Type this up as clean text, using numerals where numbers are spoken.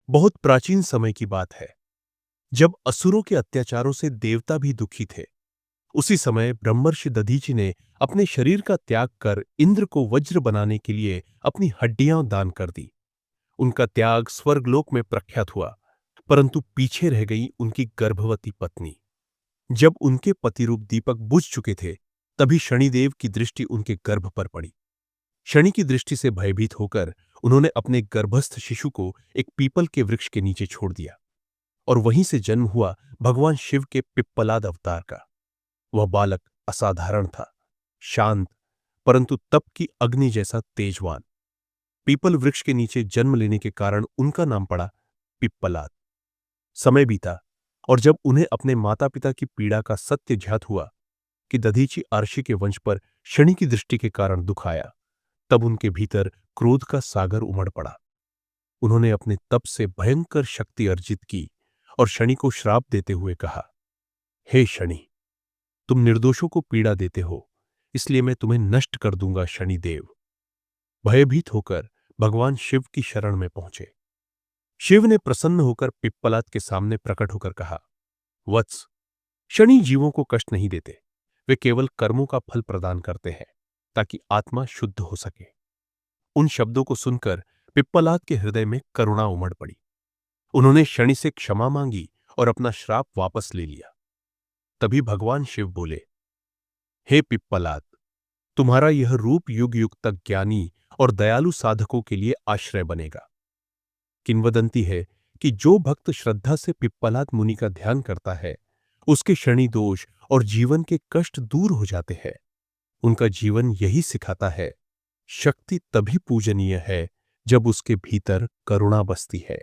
बहुत प्राचीन समय की बात है, जब असुरों के अत्याचारों से देवता भी दुखी थे। उसी समय ब्रह्मर्षि दधीचि ने अपने शरीर का त्याग कर इंद्र को वज्र बनाने के लिए अपनी हड्डियां दान कर दी। उनका त्याग स्वर्गलोक में प्रख्यात हुआ, परंतु पीछे रह गई उनकी गर्भवती पत्नी। जब उनके पतिरूप दीपक बुझ चुके थे, तभी शनिदेव की दृष्टि उनके गर्भ पर पड़ी। शनि की दृष्टि से भयभीत होकर उन्होंने अपने गर्भस्थ शिशु को एक पीपल के वृक्ष के नीचे छोड़ दिया और वहीं से जन्म हुआ भगवान शिव के पिप्पलाद अवतार का। वह बालक असाधारण था, शांत, परंतु तप की अग्नि जैसा तेजवान। पीपल वृक्ष के नीचे जन्म लेने के कारण उनका नाम पड़ा पिप्पलाद। समय बीता और जब उन्हें अपने माता पिता की पीड़ा का सत्य ज्ञात हुआ कि दधीचि अर्षि के वंश पर शनि की दृष्टि के कारण दुख आया, तब उनके भीतर क्रोध का सागर उमड़ पड़ा। उन्होंने अपने तप से भयंकर शक्ति अर्जित की और शनि को श्राप देते हुए कहा, हे शनि, तुम निर्दोषों को पीड़ा देते हो, इसलिए मैं तुम्हें नष्ट कर दूंगा। शनिदेव भयभीत होकर भगवान शिव की शरण में पहुंचे। शिव ने प्रसन्न होकर पिप्पलाद के सामने प्रकट होकर कहा, वत्स, शनि जीवों को कष्ट नहीं देते, वे केवल कर्मों का फल प्रदान करते हैं ताकि आत्मा शुद्ध हो सके। उन शब्दों को सुनकर पिप्पलाद के हृदय में करुणा उमड़ पड़ी। उन्होंने शनि से क्षमा मांगी और अपना श्राप वापस ले लिया। तभी भगवान शिव बोले, हे पिप्पलाद, तुम्हारा यह रूप युग युग तक ज्ञानी और दयालु साधकों के लिए आश्रय बनेगा। किंवदंती है कि जो भक्त श्रद्धा से पिप्पलाद मुनि का ध्यान करता है, उसके शनि दोष और जीवन के कष्ट दूर हो जाते हैं। उनका जीवन यही सिखाता है, शक्ति तभी पूजनीय है जब उसके भीतर करुणा बसती है।